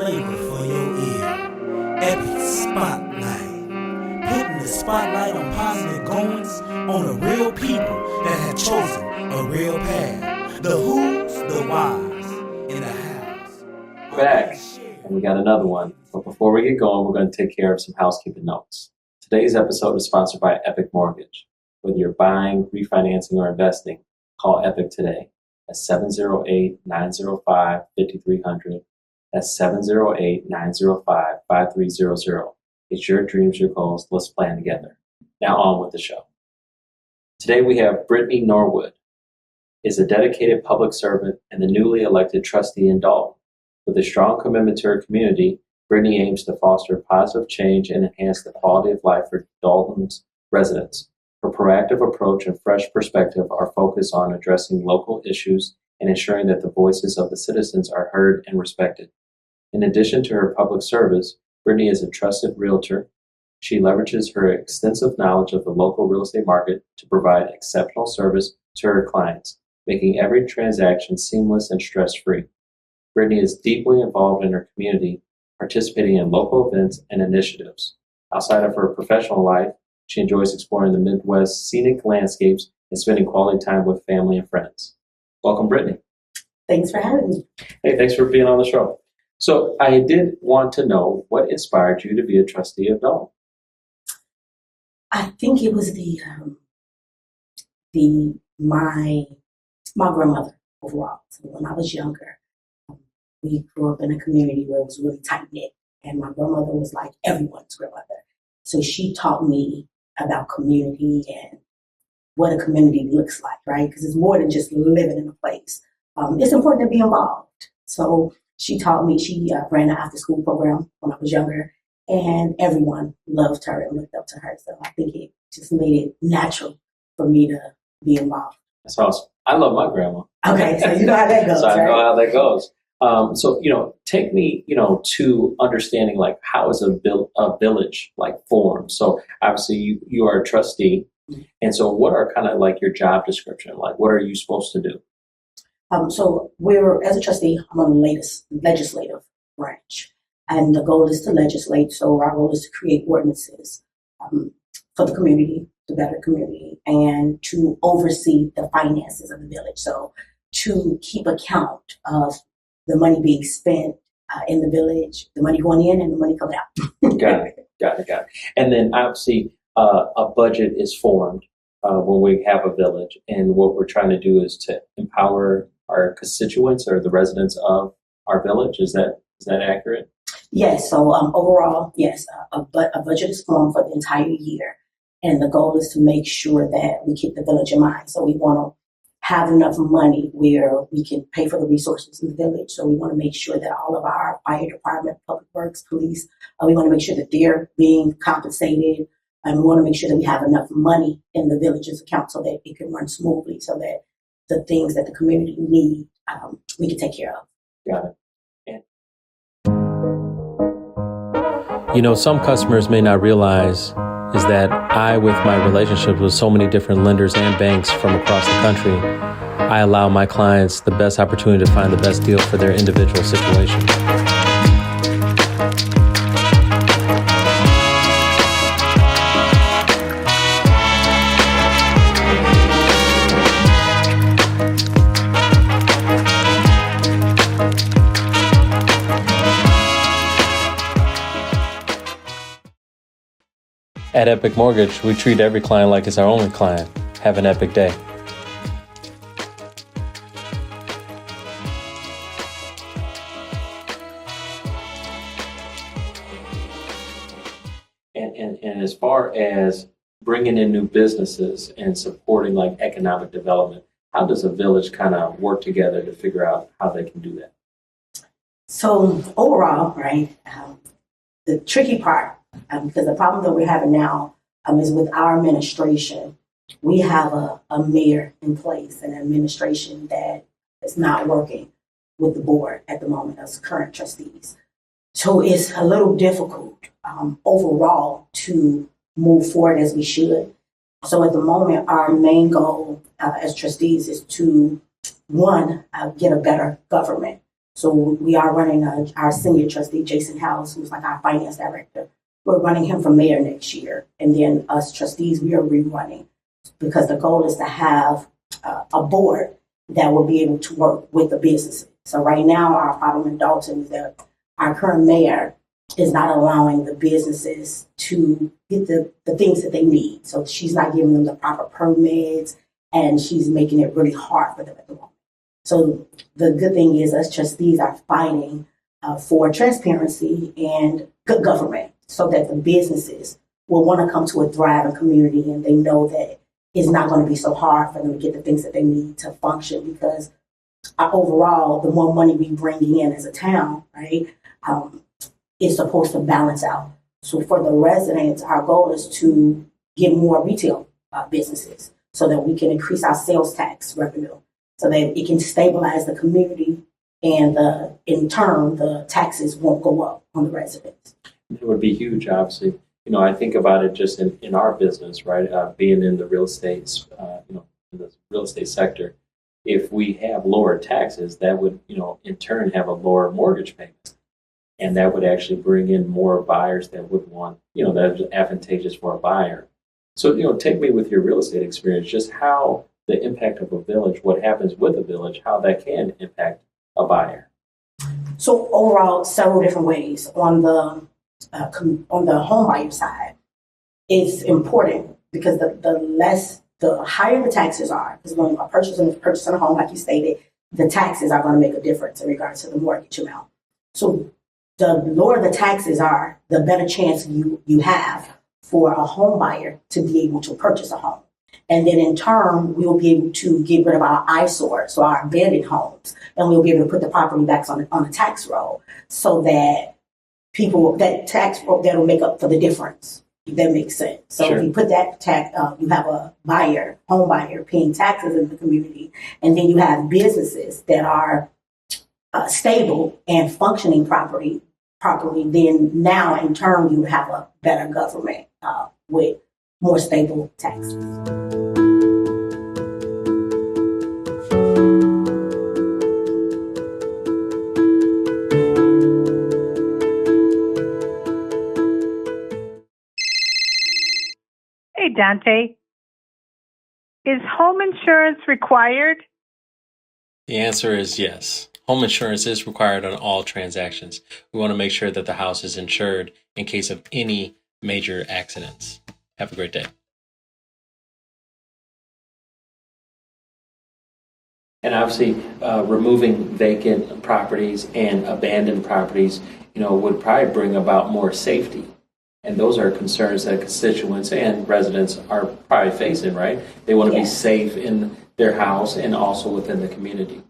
flavor for your ear. Epic Spotlight. Putting the spotlight on positive goings on the real people that have chosen a real path. The who's, the whys, in the house. Back, and we got another one. But before we get going, we're going to take care of some housekeeping notes. Today's episode is sponsored by Epic Mortgage. Whether you're buying, refinancing, or investing, call Epic today at 708-905-5300. That's 708-905-5300. It's your dreams, your goals. Let's plan together. Now on with the show. Today we have Brittney Norwood, is a dedicated public servant and the newly elected trustee in Dolton. With a strong commitment to her community, Brittney aims to foster positive change and enhance the quality of life for Dolton's residents. Her proactive approach and fresh perspective are focused on addressing local issues and ensuring that the voices of the citizens are heard and respected. In addition to her public service, Brittney is a trusted realtor. She leverages her extensive knowledge of the local real estate market to provide exceptional service to her clients, making every transaction seamless and stress-free. Brittney is deeply involved in her community, participating in local events and initiatives. Outside of her professional life, she enjoys exploring the Midwest scenic landscapes and spending quality time with family and friends. Welcome, Brittney. Thanks for having me. Hey, thanks for being on the show. So I did want to know what inspired you to be a trustee of Dolton. I think it was my grandmother overall. So when I was younger, we grew up in a community where it was really tight knit, and my grandmother was like everyone's grandmother. So she taught me about community and what a community looks like, right? Because it's more than just living in a place. It's important to be involved. So she taught me. She ran an after-school program when I was younger, and everyone loved her and looked up to her. So I think it just made it natural for me to be involved. That's awesome. I love my grandma. Okay, so you know how that goes, so I right? know how that goes. So, take me, to understanding like how is a village like formed. So obviously you are a trustee. And so what are kind of like your job description? Like, what are you supposed to do? So as a trustee, I'm on the latest legislative branch, and the goal is to legislate. So our goal is to create ordinances for the community, the better community, and to oversee the finances of the village. So to keep account of the money being spent in the village, the money going in and the money coming out. Got it. And then obviously a budget is formed when we have a village. And what we're trying to do is to empower our constituents or the residents of our village. Is that accurate? Yes. So overall, yes, a budget is formed for the entire year. And the goal is to make sure that we keep the village in mind. So we want to have enough money where we can pay for the resources in the village. So we want to make sure that all of our fire department, public works, police, we want to make sure that they're being compensated. And we want to make sure that we have enough money in the village's account so that it can run smoothly, so that the things that the community need, we can take care of. Got it. Some customers may not realize is that I, with my relationships with so many different lenders and banks from across the country, I allow my clients the best opportunity to find the best deal for their individual situation. At Epic Mortgage, we treat every client like it's our only client. Have an epic day. And as far as bringing in new businesses and supporting like economic development, how does a village kind of work together to figure out how they can do that? So overall, right, the tricky part, because the problem that we're having now is with our administration. We have a mayor in place, an administration that is not working with the board at the moment as current trustees. So it's a little difficult overall to move forward as we should. So at the moment, our main goal as trustees is to, one, get a better government. So we are running our senior trustee, Jason House, who's like our finance director. We're running him for mayor next year. And then us trustees, we are rerunning because the goal is to have a board that will be able to work with the businesses. So right now, our problem in Dolton is that our current mayor is not allowing the businesses to get the things that they need. So she's not giving them the proper permits, and she's making it really hard for them at the moment. So the good thing is us trustees are fighting for transparency and good government so that the businesses will want to come to a thriving community, and they know that it's not going to be so hard for them to get the things that they need to function, because overall, the more money we bring in as a town, right, is supposed to balance out. So for the residents, our goal is to get more retail businesses so that we can increase our sales tax revenue, so that it can stabilize the community, and in turn, the taxes won't go up on the residents. It would be huge, obviously. I think about it just in our business, right? Being in the real estate, in the real estate sector, if we have lower taxes, that would, in turn have a lower mortgage payment. And that would actually bring in more buyers that would want, that is advantageous for a buyer. So, take me with your real estate experience, just how the impact of a village, what happens with a village, how that can impact a buyer. So overall, several different ways. On the home buyer side, it's important because the higher the taxes are, because when a purchasing a home, like you stated, the taxes are going to make a difference in regards to the mortgage amount. So the lower the taxes are, the better chance you have for a home buyer to be able to purchase a home. And then in turn, we'll be able to get rid of our eyesore, so our abandoned homes, and we'll be able to put the property back on a tax roll, so that that tax roll, that'll make up for the difference, if that makes sense. So Sure. If you put that tax, you have a home buyer paying taxes in the community, and then you have businesses that are stable and functioning properly, then now in turn you have a better government with more stable taxes. Hey, Dante. Is home insurance required? The answer is yes. Home insurance is required on all transactions. We want to make sure that the house is insured in case of any major accidents. Have a great day. And obviously, removing vacant properties and abandoned properties, would probably bring about more safety. And those are concerns that constituents and residents are probably facing, right? They want to be safe in their house and also within the community.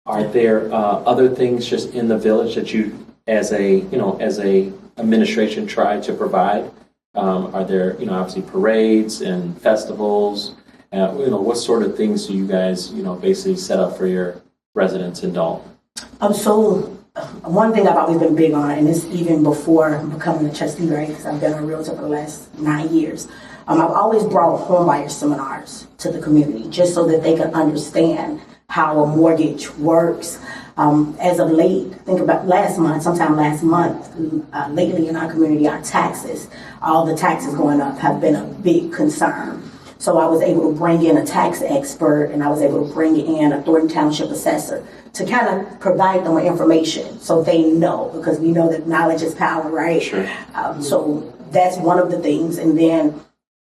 Are there other things just in the village that you, as a administration, try to provide? Are there, obviously parades and festivals? What sort of things do you guys, basically set up for your residents in Dolton? So one thing I've always been big on, and this even before becoming a trustee, right? Because I've been a realtor for the last 9 years. I've always brought homebuyer seminars to the community just so that they can understand how a mortgage works. As of late, think about sometime last month, lately in our community, all the taxes going up have been a big concern. So I was able to bring in a tax expert, and I was able to bring in a Thornton Township assessor to kind of provide them with information so they know, because we know that knowledge is power, right? Sure. So that's one of the things. And then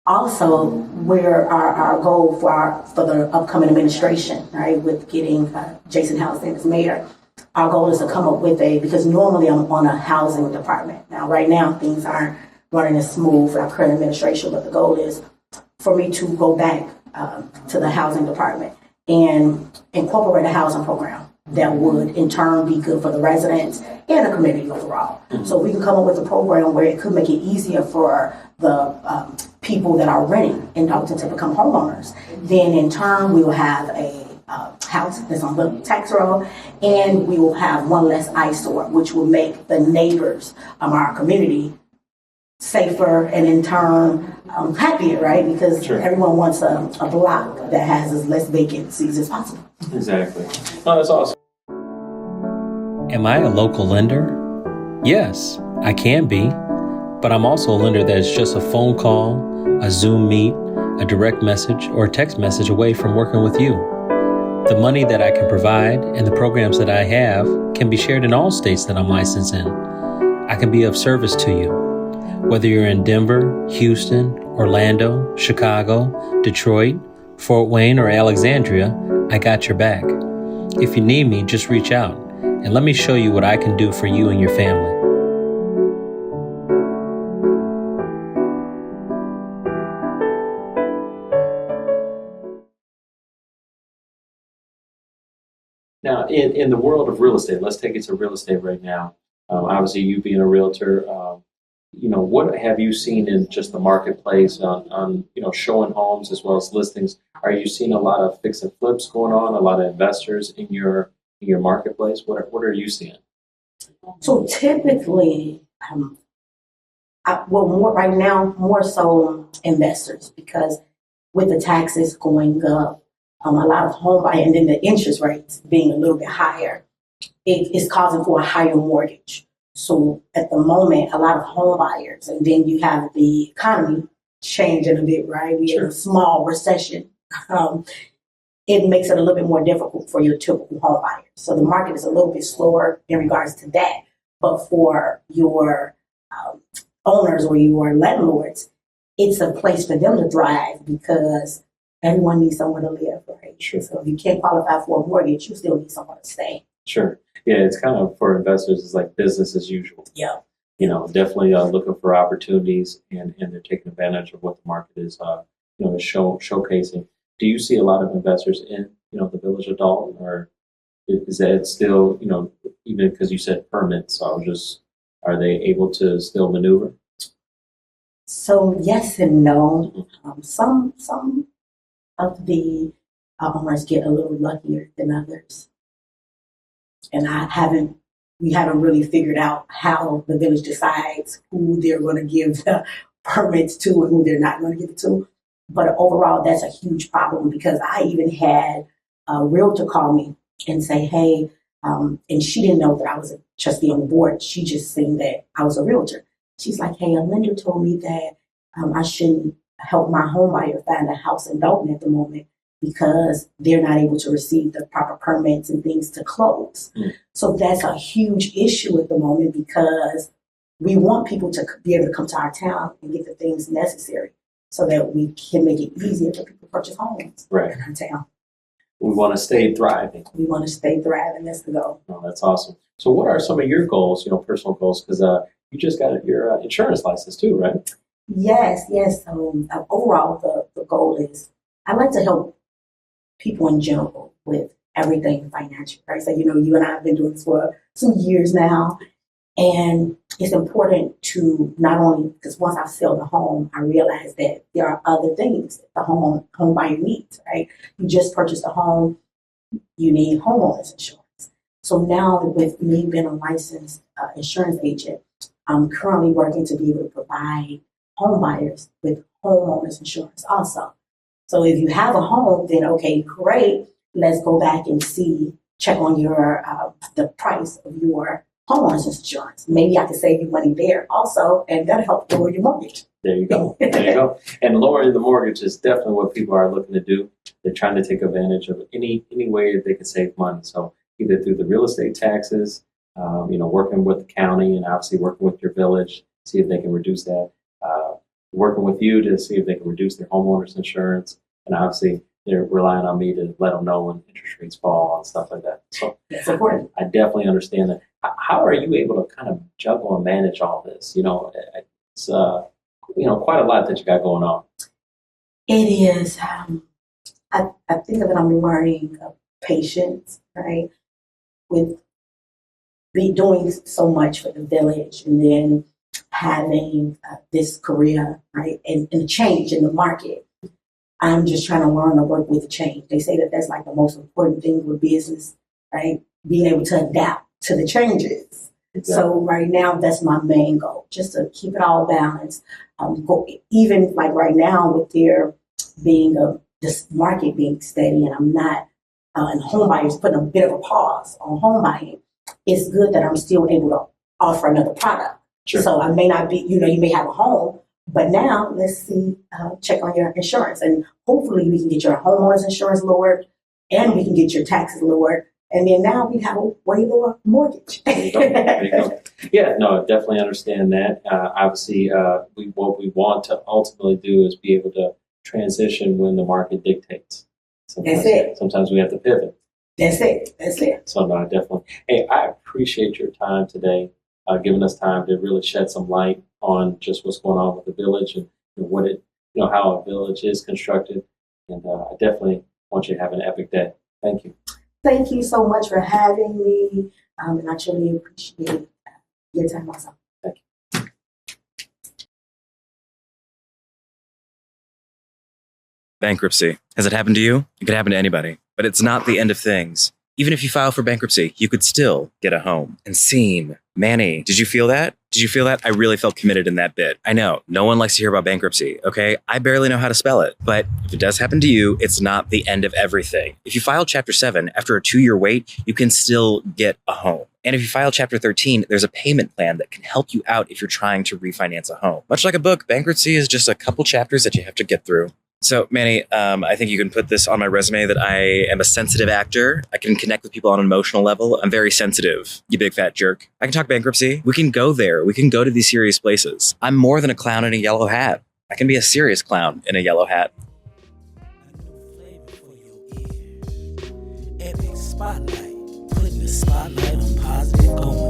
also, where our goal for the upcoming administration, right, with getting Jason House in as mayor, our goal is to come up with because normally I'm on a housing department. Now, right now, things aren't running as smooth for our current administration, but the goal is for me to go back to the housing department and incorporate a housing program that would in turn be good for the residents and the community overall. Mm-hmm. So we can come up with a program where it could make it easier for the people that are renting in Dolton to become homeowners. Then in turn, we will have a house that's on the tax roll, and we will have one less eyesore, which will make the neighbors of our community safer and in turn happier, right? Because everyone wants a block that has as less vacancies as possible. Exactly. Oh, that's awesome. Am I a local lender? Yes, I can be, but I'm also a lender that is just a phone call, a Zoom meet, a direct message, or a text message away from working with you. The money that I can provide and the programs that I have can be shared in all states that I'm licensed in. I can be of service to you. Whether you're in Denver, Houston, Orlando, Chicago, Detroit, Fort Wayne, or Alexandria, I got your back. If you need me, just reach out and let me show you what I can do for you and your family. Now, in the world of real estate, let's take it to real estate right now. Obviously, you being a realtor, what have you seen in just the marketplace on showing homes as well as listings? Are you seeing a lot of fix and flips going on? A lot of investors in your marketplace? What are you seeing? So typically, right now, more so investors, because with the taxes going up, a lot of home buy, and then the interest rates being a little bit higher, it is causing for a higher mortgage. So at the moment, a lot of home buyers, and then you have the economy changing a bit, right? We're in a small recession. It makes it a little bit more difficult for your typical home buyer. So the market is a little bit slower in regards to that. But for your owners or your landlords, it's a place for them to thrive because everyone needs somewhere to live, right? Sure. So if you can't qualify for a mortgage, you still need somewhere to stay. Sure. Yeah, it's kind of for investors, it's like business as usual. Yeah. Definitely looking for opportunities and they're taking advantage of what the market is, showcasing. Do you see a lot of investors in, the village of Dolton, or is that still, even because you said permits, so are they able to still maneuver? So yes and no. Some of the owners get a little luckier than others. And we haven't really figured out how the village decides who they're going to give the permits to and who they're not going to give it to. But overall, that's a huge problem because I even had a realtor call me and say, hey, and she didn't know that I was a trustee on the board. She just seen that I was a realtor. She's like, hey, a lender told me that I shouldn't help my home buyer find a house in Dolton at the moment because they're not able to receive the proper permits and things to close. So that's a huge issue at the moment because we want people to be able to come to our town and get the things necessary so that we can make it easier for people to purchase homes in our town. We want to stay thriving. We want to stay thriving. That's the goal. Oh, that's awesome. So what are some of your goals, personal goals? Because you just got your insurance license too, right? Yes. Overall, the goal is I like to help people in general with everything financial, right? So, you and I have been doing this for some years now. And it's important to not only, because once I sell the home, I realize that there are other things that the home buyer needs, right? You just purchased a home, you need homeowners insurance. So now with me being a licensed insurance agent, I'm currently working to be able to provide home buyers with homeowners insurance also. So if you have a home, then okay, great. Let's go back and check on your the price of your homeowners insurance. Maybe I can save you money there also, and that'll help lower your mortgage. There you go. And lowering the mortgage is definitely what people are looking to do. They're trying to take advantage of any way that they can save money. So either through the real estate taxes, working with the county, and obviously working with your village, see if they can reduce that. Working with you to see if they can reduce their homeowners insurance, and obviously they're relying on me to let them know when interest rates fall and stuff like that. So that's important. I definitely understand that. How are you able to kind of juggle and manage all this? It's quite a lot that you got going on. It is. I think that I'm learning patience, right? With doing so much for the village, and then having this career, right, and a change in the market. I'm just trying to learn to work with the change. They say that that's like the most important thing with business, right? Being able to adapt to the changes. Exactly. So right now, that's my main goal, just to keep it all balanced. Even like right now with there being this market being steady, and I'm not, and home buyers putting a bit of a pause on home buying. it's good that I'm still able to offer another product. Sure. So I may not be, you may have a home, but now let's see, check on your insurance, and hopefully we can get your homeowner's insurance lowered, and we can get your taxes lowered, and then now we have a way lower mortgage. There you go. There you go. Yeah, no, definitely understand that. Obviously, what we want to ultimately do is be able to transition when the market dictates. That's it. Sometimes we have to pivot. That's it. So no, definitely. Hey, I appreciate your time today, giving us time to really shed some light on just what's going on with the village and what it, how a village is constructed. And I definitely want you to have an epic day. Thank you. Thank you so much for having me, and I truly appreciate your time also. Thank you. Bankruptcy. Has it happened to you? It could happen to anybody, but it's not the end of things. Even if you file for bankruptcy, you could still get a home. And seen. Manny, did you feel that? Did you feel that? I really felt committed in that bit. I know, no one likes to hear about bankruptcy, okay? I barely know how to spell it. But if it does happen to you, it's not the end of everything. If you file Chapter 7, after a 2-year wait, you can still get a home. And if you file Chapter 13, there's a payment plan that can help you out if you're trying to refinance a home. Much like a book, bankruptcy is just a couple chapters that you have to get through. So, Manny, I think you can put this on my resume that I am a sensitive actor. I can connect with people on an emotional level. I'm very sensitive, you big fat jerk. I can talk bankruptcy. We can go there. We can go to these serious places. I'm more than a clown in a yellow hat. I can be a serious clown in a yellow hat. Epic Spotlight, putting the spotlight on positive goals.